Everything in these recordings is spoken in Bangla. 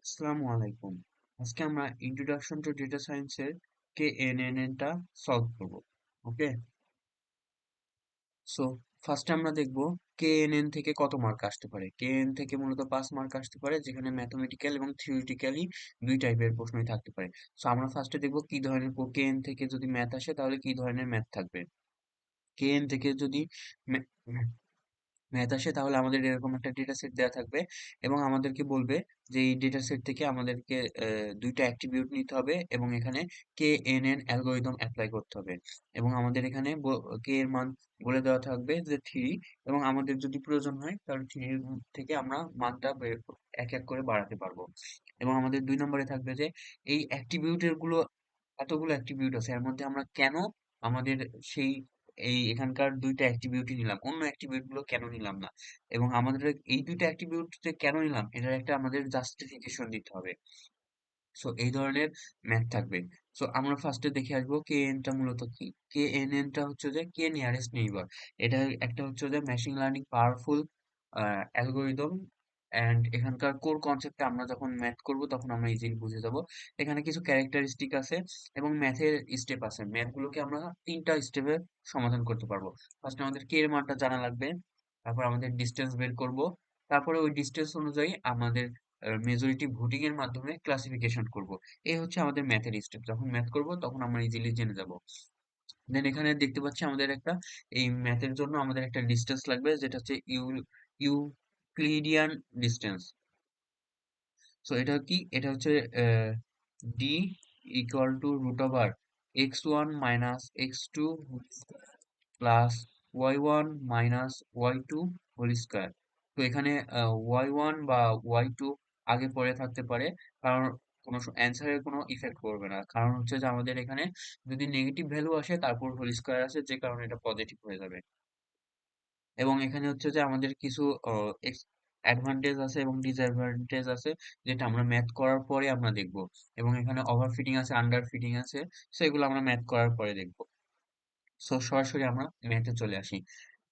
আসসালামু আলাইকুম। আজকে আমরা ইন্ট্রোডাকশন টু ডেটা সায়েন্সের KNN টা সলভ করব। ওকে, সো ফার্স্টে আমরা দেখব KNN থেকে কত মার্ক আসতে পারে। KNN থেকে মূলত 5 মার্ক আসতে পারে, যেখানে ম্যাথমেটিক্যাল এবং থিওরিটিক্যালি দুই টাইপের প্রশ্নই থাকতে পারে। সো আমরা ফার্স্টে দেখব কি ধরনের KN থেকে যদি ম্যাথ আসে তাহলে কি ধরনের ম্যাথ থাকবে। KN থেকে যদি ম্যাথ আসে তাহলে আমাদের এরকম একটা ডেটা সেট দেওয়া থাকবে এবং আমাদেরকে বলবে যে এই ডেটা সেট থেকে আমাদেরকে দুইটা অ্যাট্রিবিউট নিতে হবে এবং এখানে K N N algorithm apply করতে হবে এবং আমাদের এখানে কে এর মান বলে দেওয়া থাকবে যে 3 এবং আমাদের যদি প্রয়োজন হয় তাহলে 3 থেকে আমরা মানটা এক এক করে বাড়াতে পারবো এবং আমাদের 2 নম্বরে থাকবে যে এই অ্যাট্রিবিউটের গুলো এতগুলো অ্যাট্রিবিউট আছে এর মধ্যে আমরা কেন আমাদের সেই এখানকার দুইটা অ্যাট্রিবিউটই নিলাম, অন্য অ্যাট্রিবিউট গুলো কেন নিলাম না এবং আমাদের এই দুইটা অ্যাট্রিবিউট যে কেন নিলাম এটার একটা আমাদের জাস্টিফিকেশন দিতে হবে। সো এই ধরনের ম্যাথ থাকবে। সো আমরা ফার্স্টে দেখে আসবো কে এন টা মূলত কি। কে এন এন টা হচ্ছে যে কে নিয়ারেস্ট নেইবার। এটা একটা হচ্ছে যে machine learning powerful algorithm and এখানকার কোর কনসেপ্টটা আমরা যখন ম্যাথ করব তখন আমরা ইজিলি বুঝে যাব। এখানে কিছু ক্যারেক্টারিস্টিক আছে এবং ম্যাথের স্টেপ আছে, ম্যাথগুলোকে আমরা 3টা স্টেপে সমাধান করতে পারবো। ফার্স্ট আমাদের কে এর মানটা জানা লাগবে, তারপর আমাদের ডিস্টেন্স বের করব, তারপরে ওই ডিস্টেন্স অনুযায়ী আমাদের মেজরিটি ভোটিং এর মাধ্যমে ক্লাসিফিকেশন করব। এই হচ্ছে আমাদের ম্যাথের স্টেপ, যখন ম্যাথ করব তখন আমরা ইজিলি জেনে যাব। দেন এখানে দেখতে পাচ্ছি আমাদের একটা এই ম্যাথের জন্য আমাদের একটা ডিস্টেন্স লাগবে, যেটা হচ্ছে ইউক্লিডিয়ান ডিস্টেন্স। সো এটা কি, এটা হচ্ছে D equal to root over x1 minus x2 plus y1 minus y2 whole square. তো এখানে y1 বা y2 আগে পরে থাকতে পারে, কারণ কোনো অ্যান্সারের কোনো ইফেক্ট করবে না, কারণ হচ্ছে যে আমাদের এখানে যদি নেগেটিভ ভ্যালু আসে তারপর হোল স্কয়ার আসে, যে কারণে এটা পজিটিভ হয়ে যাবে। এবং এখানে হচ্ছে যে আমাদের কিছু অ্যাডভান্টেজ আছে এবং ডিসঅ্যাডভান্টেজ আছে, যেটা আমরা ম্যাথ করার পরে আমরা দেখব। এবং এখানে ওভারফিটিং আছে, আন্ডার ফিটিং আছে, সেগুলো আমরা ম্যাথ করার পরে দেখব। সো সরাসরি আমরা ম্যাথে চলে আসি।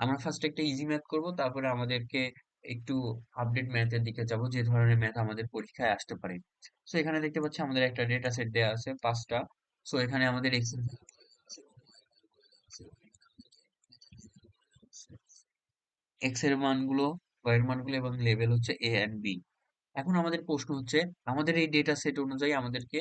আমরা ফার্স্ট একটা ইজি ম্যাথ করব, তারপরে আমাদেরকে একটু আপডেট ম্যাথের দিকে যাব, যে ধরনের ম্যাথ আমাদের পরীক্ষায় আসতে পারে। সো এখানে দেখতে পাচ্ছি আমাদের একটা ডেটা সেট দেওয়া আছে 5টা। সো এখানে আমাদের এক্স এর মানগুলো, y এর মানগুলো এবং লেভেল হচ্ছে এ এন্ড বি। এখন আমাদের প্রশ্ন হচ্ছে, আমাদের এই ডেটা সেট অনুযায়ী আমাদেরকে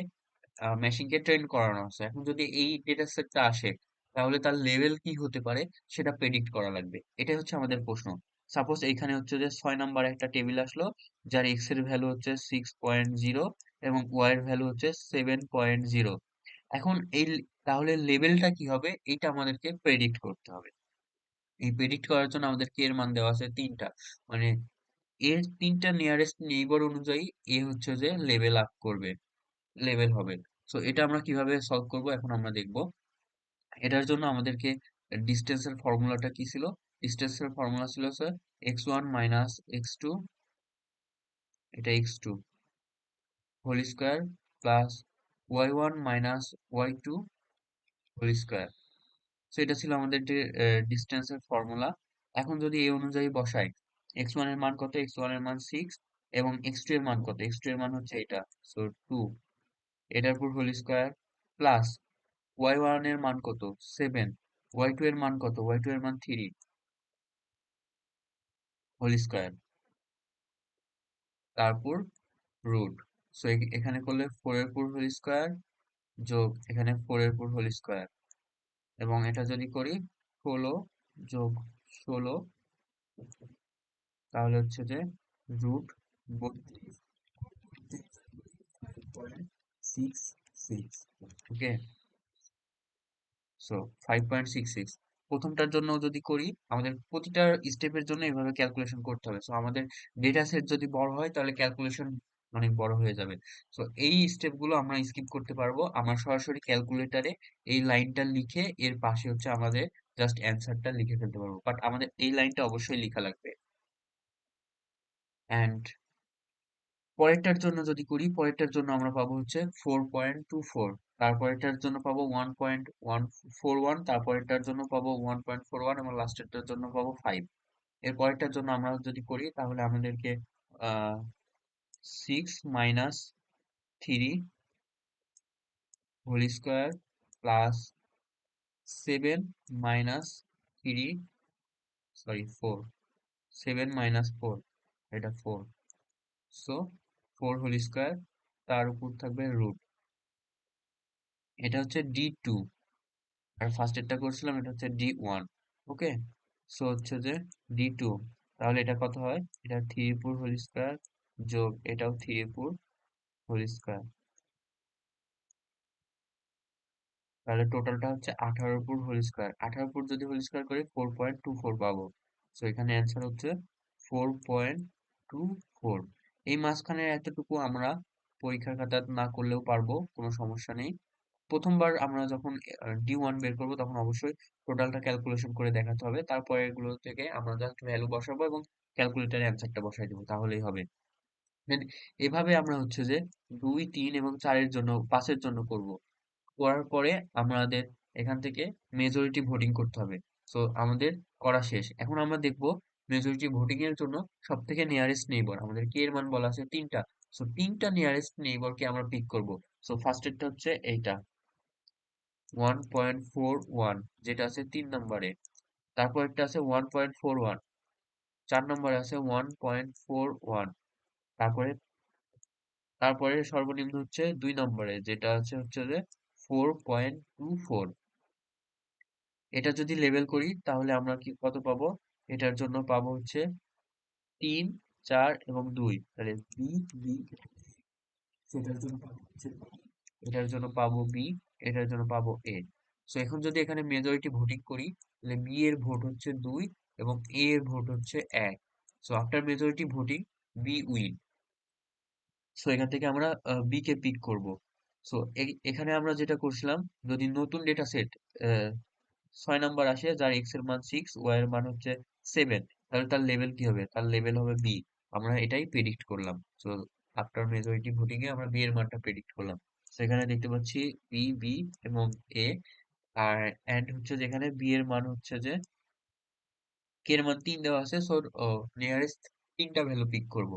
মেশিনকে ট্রেন করানো আছে। এখন যদি এই ডেটা সেটটা আসে তাহলে তার লেভেল কি হতে পারে সেটা প্রেডিক্ট করা লাগবে। এটাই হচ্ছে আমাদের প্রশ্ন। সাপোজ এইখানে হচ্ছে যে 6 নাম্বার একটা টেবিল আসলো, যার এক্স এর ভ্যালু হচ্ছে 6.0 এবং ওয়াই এর ভ্যালু হচ্ছে 7.0। এখন তাহলে লেভেলটা কি হবে এইটা আমাদেরকে প্রেডিক্ট করতে হবে। এই প্রেডিক্ট করার জন্য আমাদের কে এর মান দেওয়া আছে 3টা, মানে এর 3টা নিয়ারেস্ট নেইবার অনুযায়ী এ হচ্ছে যে লেভেল আপ করবে, লেভেল হবে। সো এটা আমরা কিভাবে সলভ করব এখন আমরা দেখব। এটার জন্য আমাদেরকে ডিস্টেন্সের ফর্মুলাটা কি ছিল। ডিস্টেন্সের ফর্মুলা ছিল স্যার x1 মাইনাস x2, এটা x2 whole square plus y1 minus y2 whole square. So এটা ছিল আমাদের ডিস্টেন্সের ফর্মুলা। এখন যদি এই অনুযায়ী বসাই, x1 এর মান কত, x1 এর মান 6 এবং x2 এর মান কত, x2 এর মান হচ্ছে এটা, সো 2, এটার উপর হোল স্কয়ার প্লাস y1 এর মান কত, 7, y2 এর মান কত, y2 এর মান 3 হোল স্কয়ার, তারপর রুট। সো এখানে করলে 4 এর উপর হোল স্কয়ার যোগ এখানে 4 এর উপর হোল স্কয়ার, এবং এটা যদি করি 16 যোগ 16, তাহলে হচ্ছে যে রুট 32.66। ওকে, সো 5.66। প্রথমটার জন্য যদি করি, আমাদের প্রতিটা স্টেপের জন্য এভাবে ক্যালকুলেশন করতে হবে। সো আমাদের ডেটা সেট যদি বড় হয় তাহলে ক্যালকুলেশন অনেক বড় হয়ে যাবে। সো এই স্টেপগুলো আমরা স্কিপ করতে পারবো, আমরা সরাসরি ক্যালকুলেটরে এই লাইনটা লিখে এর পাশে হচ্ছে আমাদের জাস্ট অ্যান্সারটা লিখে ফেলতে পারবো, বাট আমাদের এই লাইনটা অবশ্যই লেখা লাগবে। অ্যান্ড পরেরটার জন্য যদি করি, পরেরটার জন্য আমরা পাবো হচ্ছে 4.24, তারপরেরটার জন্য পাবো 1.141, তারপরেরটার জন্য পাবো 1.41 এবং লাস্টেরটার জন্য পাবো 5। এর পরেরটার জন্য আমরা যদি করি তাহলে আমাদেরকে 6 - 3 হোল স্কোয়ার প্লাস 7 - 3 সরি 4 7 - 4 এটা 4 সো 4 হোল স্কোয়ার তার উপর থাকবে রুট এটা হচ্ছে D2 আর ফার্স্ট এরটা করছিলাম এটা হচ্ছে D1 ওকে সো হচ্ছে যে D2 তাহলে এটা কত হয় এটা 3 হোল স্কোয়ার যোগ এটাও 3 হোল স্কোয়ার তাহলে টোটালটা হচ্ছে 18 হোল স্কোয়ার 18 যদি হোল স্কোয়ার করি 4.24 পাবো সো এখানে অ্যান্সার হচ্ছে 4.24 এই মাঝখানে এতটুকু আমরা পরীক্ষার খাতায় না করলেও পারবো কোনো সমস্যা নেই প্রথমবার আমরা যখন D1 বের করবো তখন অবশ্যই টোটালটা ক্যালকুলেশন করে দেখাতে হবে তারপরে এগুলো থেকে আমরা জাস্ট ভ্যালু বসাবো এবং ক্যালকুলেটারে অ্যান্সারটা বসাই দেবো তাহলেই হবে Then এভাবে আমরা হচ্ছে যে 2 3 এবং 4 এর জন্য 5-এর জন্য করব করার পরে আমাদের এখান থেকে মেজরিটি ভোটিং করতে হবে সো আমাদের করা শেষ এখন আমরা দেখব মেজরিটি ভোটিং এর জন্য সব থেকে নিয়ারেস্ট নেইবার আমাদের কে এর মান বলা আছে 3টা সো 3টা নিয়ারেস্ট নেইবারকে আমরা পিক করব সো ফার্স্ট এরটা হচ্ছে এইটা 1.41 যেটা আছে 3 নম্বরে তারপর একটা আছে 1.41 4 নম্বরে আছে 1.41 তারপরে তারপরে সর্বনিম্ন হচ্ছে 2 নম্বরে যেটা আছে হচ্ছে যে 4.24 এটা যদি লেবেল করি তাহলে আমরা কি কত পাবো এটার জন্য পাবো হচ্ছে 3 4 এবং 2 তাহলে বি বি সেটার জন্য পাবো হচ্ছে এটার জন্য পাবো বি এটার জন্য পাবো এ সো এখন যদি এখানে মেজরিটি ভোটিং করি তাহলে বি এর ভোট হচ্ছে 2 এবং এ এর ভোট হচ্ছে 1 so after majority voting B win so এখান থেকে আমরা বি কে পিক করব সো এখানে আমরা যেটা করছিলাম যদি নতুন ডেটা সেট 6 নাম্বার আসে যার এক্স এর মান 6 ওয়াই এর মান হচ্ছে 7 তাহলে তার লেভেল কি হবে তার লেভেল হবে বি আমরা এটাই প্রেডিক্ট করলাম সো আফটার মেজরিটি ভোটিং এ আমরা বি এর মানটা প্রেডিক্ট করলাম সেখানে দেখতে পাচ্ছি বি বি এবং এ আর এন্ড হচ্ছে যেখানে বি এর মান হচ্ছে যে কে এর মান 3 দেওয়া আছে সো নিয়ারেস্ট 3টা ভ্যালু পিক করব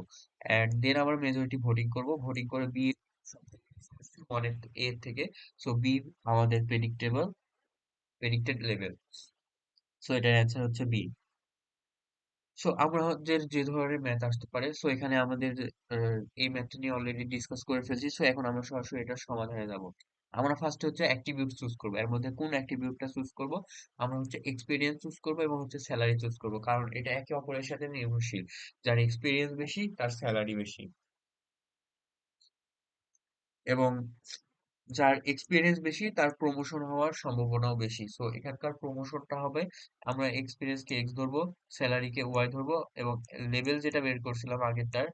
এন্ড দেন আবার মেজরিটি ভোটিং করব ভোটিং করে বি অনেক এর থেকে সো বি আমাদের প্রেডিক্টেড লেভেল সো এটার অ্যান্সার হচ্ছে বি সো আমাদের যে ধরনের ম্যাথ আসতে পারে সো এখানে আমাদের এই ম্যাথটা নিয়ে অলরেডি ডিসকাস করে ফেলছি সো এখন আমরা সরাসরি এটার সমাধানে যাব আমরা ফার্স্টে হচ্ছে অ্যাট্রিবিউট চুজ করবো এর মধ্যে কোন অ্যাট্রিবিউটটা চুজ করব আমরা হচ্ছে এক্সপিরিয়েন্স চুজ করব এবং হচ্ছে স্যালারি চুজ করব কারণ এটা একে অপরের সাথে নির্ভরশীল যার এক্সপিরিয়েন্স বেশি তার স্যালারি বেশি এবং যার এক্সপিরিয়েন্স বেশি তার প্রমোশন হওয়ার সম্ভাবনাও বেশি সো এখানকার প্রমোশনটা হবে আমরা এক্সপিরিয়েন্স কে এক্স ধরবো স্যালারি কে ওয়াই ধরবো এবং লেভেল যেটা বের করছিলাম আগেরটার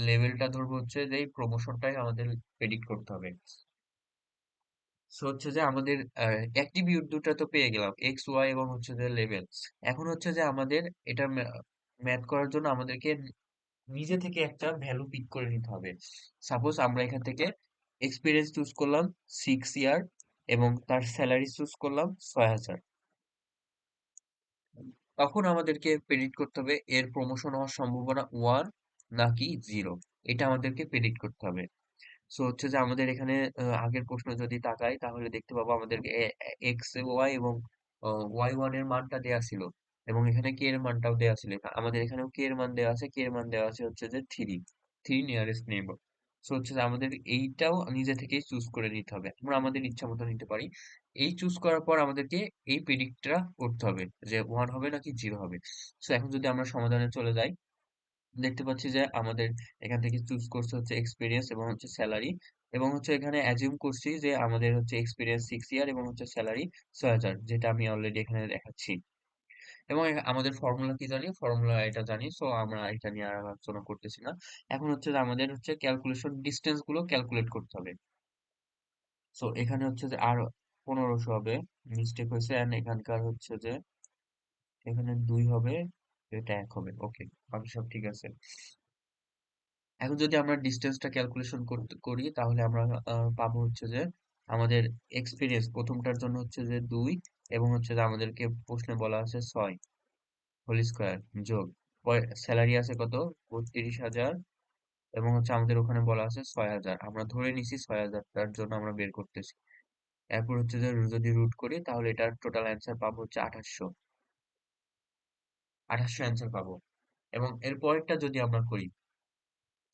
লেভেলটা ধরবো হচ্ছে যে এই প্রমোশনটাই আমাদের প্রেডিক্ট করতে হবে সো হচ্ছে যে আমাদের অ্যাট্রিবিউট দুটো তো পেয়ে গেলাম এক্স ওয়াই এবং হচ্ছে যে লেভেল এখন হচ্ছে যে আমাদের এটা ম্যাথ করার জন্য আমাদেরকে নিজে থেকে একটা ভ্যালু পিক করে নিতে হবে সাপোজ আমরা এখান থেকে এক্সপিরিয়েন্স চুজ করলাম 6 ইয়ার এবং তার স্যালারি চুজ করলাম 6,000 তখন আমাদেরকে প্রেডিক্ট করতে হবে এর প্রমোশন হওয়ার সম্ভাবনা 1 নাকি 0 এটা আমাদেরকে প্রেডিক্ট করতে হবে সো হচ্ছে যে আমাদের এখানে আগের প্রশ্ন যদি তাকাই তাহলে দেখতে পাবো আমাদেরকে এক্স ওয়াই এবং ওয়াই ওয়ান এর মানটা দেয়া ছিল এবং এখানে কে এর মানটাও দেয়া ছিল আমাদের এখানেও কে এর মান দেওয়া আছে কে এর মান দেওয়া আছে হচ্ছে যে 3 নিয়ারেস্ট নেইবার সো হচ্ছে যে আমাদের এইটাও নিজে থেকেই চুজ করে নিতে হবে আমরা আমাদের ইচ্ছা মতো নিতে পারি এই চুজ করার পর আমাদেরকে এই প্রেডিক্টটা করতে হবে যে 1 হবে নাকি 0 হবে সো এখন যদি আমরা সমাধানে চলে যাই দেখতে পাচ্ছি যে আমাদের এখান থেকে চুজ করছে হচ্ছে এক্সপিরিয়েন্স এবং হচ্ছে স্যালারি এবং হচ্ছে এখানে অ্যাজিউম করছি যে আমাদের হচ্ছে এক্সপিরিয়েন্স 6 ইয়ার এবং হচ্ছে স্যালারি 6,000 যেটা আমি অলরেডি এখানে দেখাচ্ছি এবং আমাদের ফর্মুলা কি জানি ফর্মুলা এটা জানি সো আমরা এটা নিয়ে আর আলোচনা করতেছি না এখন হচ্ছে যে আমাদের হচ্ছে ক্যালকুলেশন ডিস্টেন্স গুলো ক্যালকুলেট করতে হবে সো এখানে হচ্ছে যে আর 1500 হবে মিস্টেক হয়েছে এন্ড এখানকার হচ্ছে যে এখানে 2 হবে এটা 1 হবে ওকে বাকি সব ঠিক আছে এখন যদি আমরা ডিসটেন্সটা ক্যালকুলেশন করতে করি তাহলে আমরা পাবো হচ্ছে যে আমাদের এক্সপিরিয়েন্স প্রথমটার জন্য হচ্ছে যে 2 এবং হচ্ছে যে আমাদেরকে প্রশ্নে বলা আছে 6 হোল স্কোয়ার যোগ স্যালারি আছে কত 32,000 এবং হচ্ছে আমাদের ওখানে বলা আছে ৬০০০, আমরা ধরে নিছি ৬০০০, তার জন্য আমরা বের করতেছি। এরপর হচ্ছে যে যদি রুট করি তাহলে এটার টোটাল অ্যান্সার পাবো হচ্ছে ২৮০০, ২৮০০ অ্যান্সার পাবো। এবং এর পরেরটা যদি আমরা করি,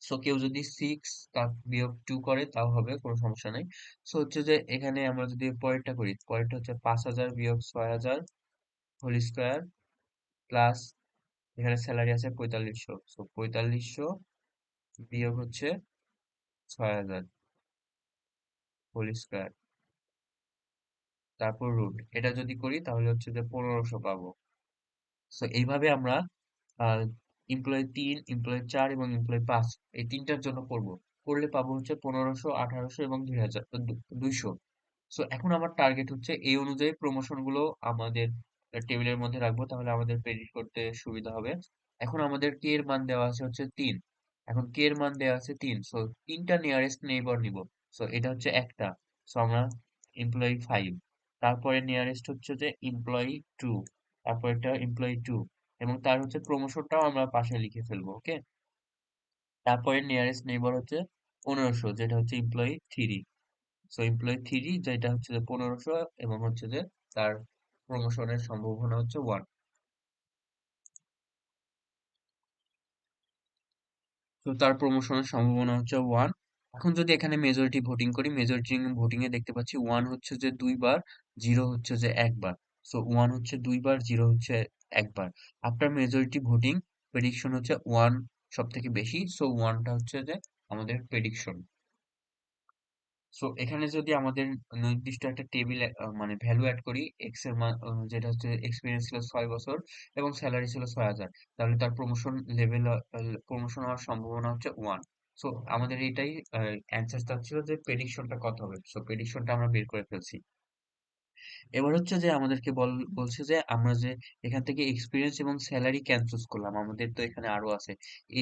সো কেউ যদি 6 তার বিয়োগ 2 করে তাও হবে, কোনো সমস্যা নেই। সো হচ্ছে যে এখানে আমরা যদি পরেরটা করি, পরেরটা হচ্ছে ৫০০০ বিয়োগ ৬০০০ হোল স্কোয়ার প্লাস এখানে স্যালারি আছে ৪৫০০, সো ৪৫০০ বিয়োগ হচ্ছে ৬০০০ হোল স্কোয়ার, তারপর রুট। এটা যদি করি তাহলে হচ্ছে যে ১৫০০ পাবো। সো এইভাবে আমরা এমপ্লয়ি ৩, এমপ্লয়ি ৪ এবং এমপ্লয়ি ৫ এই তিনটার জন্য করব। করলে পাবো হচ্ছে ১৫০০, ১৮০০ এবং ২০০। সো এখন আমার টার্গেট হচ্ছে এই অনুযায়ী প্রমোশন গুলো আমাদের টেবিলের মধ্যে রাখবো, তাহলে আমাদের প্রেডিক্ট করতে সুবিধা হবে। এখন আমাদের কে এর মান দেওয়া আছে হচ্ছে ৩। এখন কে এর মান দেওয়া আছে ৩, সো তিনটা নিয়ারেস্ট নেইবার নিব। সো এটা হচ্ছে একটা, সো আমরা এমপ্লয়ি ৫, তারপরে নিয়ারেস্ট হচ্ছে যে এমপ্লয়ি ২, তারপর এটা এমপ্লয়ি ২ এবং তার হচ্ছে প্রমোশনটাও আমরা পাশে লিখে ফেলবো, ওকে। তারপরে নিয়ারেস্ট নেইবার হচ্ছে ১৫০০, যেটা হচ্ছে এমপ্লয়ি ৩। সো এমপ্লয়ি 3 যেটা হচ্ছে যে ১৫০০ এবং হচ্ছে যে তার প্রমোশনের সম্ভাবনা হচ্ছে 1। তো তার প্রমোশনের সম্ভাবনা হচ্ছে 1। এখন যদি এখানে মেজরিটি ভোটিং করি, মেজরিটি ভোটিং এ দেখতে পাচ্ছি 1 হচ্ছে যে 2 বার, 0 হচ্ছে যে 1 বার। সো 1 হচ্ছে 2 বার, 0 হচ্ছে 1 বার। আফটার মেজরিটি ভোটিং প্রেডিকশন হচ্ছে 1 সবথেকে বেশি, সো 1 টা হচ্ছে যে আমাদের প্রেডিকশন। সো এখানে যদি আমাদের নির্দিষ্ট একটা টেবিল মানে ভ্যালু অ্যাড করি, এক্স এর মান যেটা হচ্ছে এক্সপিরিয়েন্স ছিল ৬ বছর এবং স্যালারি ছিল ৬০০০, তাহলে তার প্রমোশন লেভেল, প্রমোশন হওয়ার সম্ভাবনা হচ্ছে 1। সো আমাদের এটাই অ্যান্সারটা ছিল যে প্রেডিকশনটা কত হবে। সো প্রেডিকশনটা আমরা বের করে ফেলছি। এবার হচ্ছে যে আমাদেরকে বলছে যে আমরা যে এখান থেকে এক্সপিরিয়েন্স এবং স্যালারি কেন চুজ করলাম, আমাদের তো এখানে আরো আছে,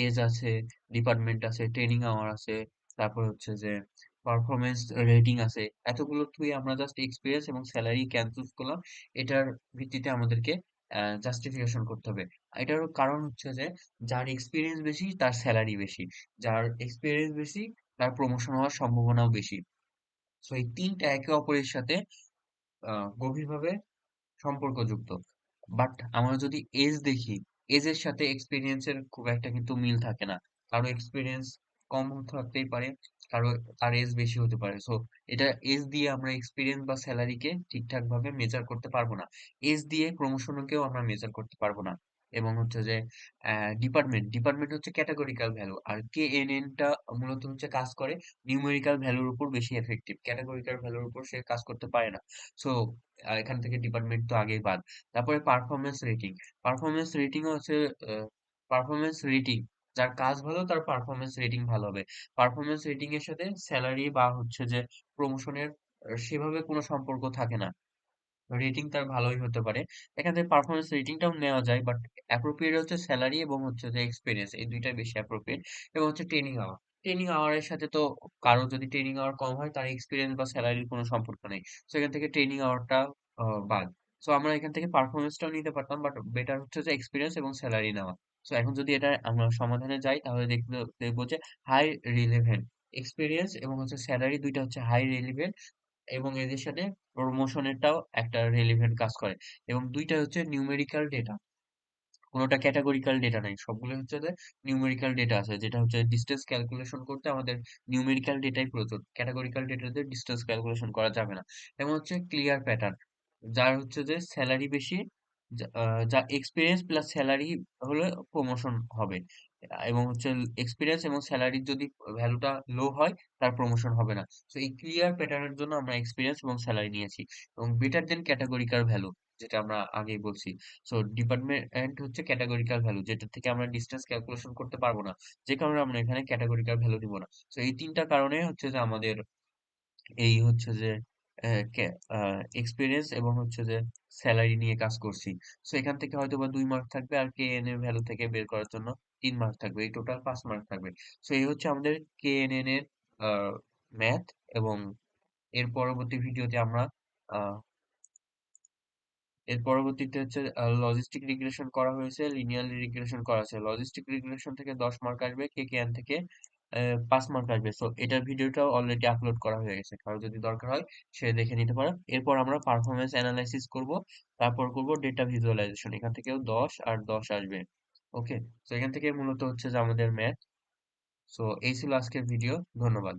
এজ আছে, ডিপার্টমেন্ট আছে, ট্রেনিং আওয়ার আছে, তারপর হচ্ছে যে পারফরমেন্স রেটিং আছে। এতগুলো থুই আমরা জাস্ট এক্সপিরিয়েন্স এবং স্যালারি কেন চুজ করলাম, এটার ভিত্তিতে আমাদেরকে জাস্টিফিকেশন করতে হবে। এটারও কারণ হচ্ছে যে যার এক্সপিরিয়েন্স বেশি তার স্যালারি বেশি, যার এক্সপিরিয়েন্স বেশি তার প্রমোশন হওয়ার সম্ভাবনাও বেশি। সো এই তিনটা একে অপরের সাথে গভীরভাবে সম্পর্কযুক্ত। বাট আমরা যদি এজ দেখি, এজের সাথে এক্সপেরিয়েন্স এর খুব একটা কিন্তু মিল থাকে না। কারো এক্সপেরিয়েন্স কম থাকতেই পারে, কারো তার এজ বেশি হতে পারে। সো এটা এজ দিয়ে আমরা এক্সপেরিয়েন্স বা স্যালারিকে ঠিকঠাক ভাবে মেজার করতে পারবো না। এজ দিয়ে প্রমোশনকেও আমরা মেজার করতে পারবো না। এবং হচ্ছে যে ডিপার্টমেন্ট হচ্ছে ক্যাটাগরিক্যাল ভ্যালু, আর KNN টা মূলত হচ্ছে কাজ করে নিউমেরিক্যাল ভ্যালুর উপর বেশি এফেক্টিভ, ক্যাটাগরিক্যাল ভ্যালুর উপর সে কাজ করতে পারে না। সো এখান থেকে ডিপার্টমেন্ট তো আগেই বাদ। তারপরে পারফরম্যান্স রেটিং, পারফরম্যান্স রেটিং হচ্ছে পারফরম্যান্স রেটিং, যার কাজ ভালো তার পারফরম্যান্স রেটিং ভালো হবে। পারফরম্যান্স রেটিং এর সাথে স্যালারি বা হচ্ছে যে প্রমোশনের সেভাবে কোনো সম্পর্ক থাকে না। রেটিং তার ভালোই হতে পারে। এখান থেকে পারফরম্যান্স রেটিংটাও নেওয়া যায়, বাট অ্যাপ্রোপ্রিয়েট হচ্ছে স্যালারি এবং হচ্ছে যে এক্সপিরিয়েন্স, এই দুইটাই বেশি অ্যাপ্রোপ্রিয়েট। এবং হচ্ছে ট্রেনিং আওয়ার, ট্রেনিং আওয়ারের সাথে তো কারো যদি ট্রেনিং আওয়ার কম হয় তার এক্সপিরিয়েন্স বা স্যালারির কোনো সম্পর্ক নেই। সো এখান থেকে ট্রেনিং আওয়ারটা বাদ। সো আমরা এখান থেকে পারফরমেন্সটাও নিতে পারতাম, বাট বেটার হচ্ছে যে এক্সপিরিয়েন্স এবং স্যালারি নেওয়া। সো এখন যদি এটা আমরা সমাধানে যাই তাহলে দেখবো যে হাই রিলেভেন্ট, এক্সপিরিয়েন্স এবং হচ্ছে স্যালারি দুইটা হচ্ছে হাই রিলেভেন্ট এবং এদের সাথে প্রমোশনেরটাও একটা রেলিভেন্ট কাজ করে। এবং দুইটা হচ্ছে নিউমেরিক্যাল ডেটা, কোনোটা ক্যাটাগরিক্যাল ডেটা নাই, সবগুলো হচ্ছে যে নিউমেরিক্যাল ডেটা আছে, যেটা হচ্ছে ডিস্টেন্স ক্যালকুলেশন করতে আমাদের নিউমেরিক্যাল ডেটাই প্রয়োজন, ক্যাটাগরিক্যাল ডেটাতে ডিস্টেন্স ক্যালকুলেশন করা যাবে না। এবং হচ্ছে ক্লিয়ার প্যাটার্ন, যার হচ্ছে যে স্যালারি বেশি, যা এক্সপিরিয়েন্স প্লাস স্যালারি হলে প্রমোশন হবে। এবং হচ্ছে এক্সপিরিয়েন্স এবং স্যালারির যদি ভ্যালুটা লো হয় তার প্রমোশন হবে না। তো এই ক্লিয়ার প্যাটার্নের জন্য আমরা এক্সপিরিয়েন্স এবং স্যালারি নিয়েছি। এবং বেটার দেন ক্যাটাগরিক্যাল ভ্যালু, যেটা আমরা আগেই বলছি। সো ডিপার্টমেন্ট হচ্ছে ক্যাটাগরিক্যাল ভ্যালু, যেটা থেকে আমরা ডিসটেন্স ক্যালকুলেশন করতে পারবো না, যে কারণে আমরা এখানে ক্যাটাগরিক্যাল ভ্যালু দিব না। তো এই তিনটা কারণে হচ্ছে যে আমাদের এই হচ্ছে যে এক্সপিরিয়েন্স এবং হচ্ছে যে স্যালারি নিয়ে কাজ করছি। সো এখান থেকে হয়তো বা 2 মার্ক থাকবে, আর KN এর ভ্যালু থেকে বের করার জন্য 3 মার্ক থাকবে, এই টোটাল 5 মার্ক থাকবে। সো এই হচ্ছে আমাদের KNN এর ম্যাথ। এবং এর পরবর্তী ভিডিওতে আমরা আহ এর পরবর্তীতে হচ্ছে লজিস্টিক রিগ্রেশন করা হয়েছে, লিনিয়ার রিগ্রেশন করা আছে। লজিস্টিক রিগ্রেশন থেকে 10 মার্ক আসবে, KKN থেকে 5 মার্ক আসবে। সো এটার ভিডিওটাও অলরেডি আপলোড করা হয়ে গেছে, কারো যদি দরকার হয় সে দেখে নিতে পারে। এরপর আমরা পারফরমেন্স অ্যানালাইসিস করব, তারপর করব ডেটা ভিজুয়ালাইজেশন, এখান থেকেও 10 আর 10 আসবে। ওকে, তো এখান থেকে মূলত হচ্ছে যে আমাদের ম্যাথ। সো এই ছিল আজকের ভিডিও, ধন্যবাদ।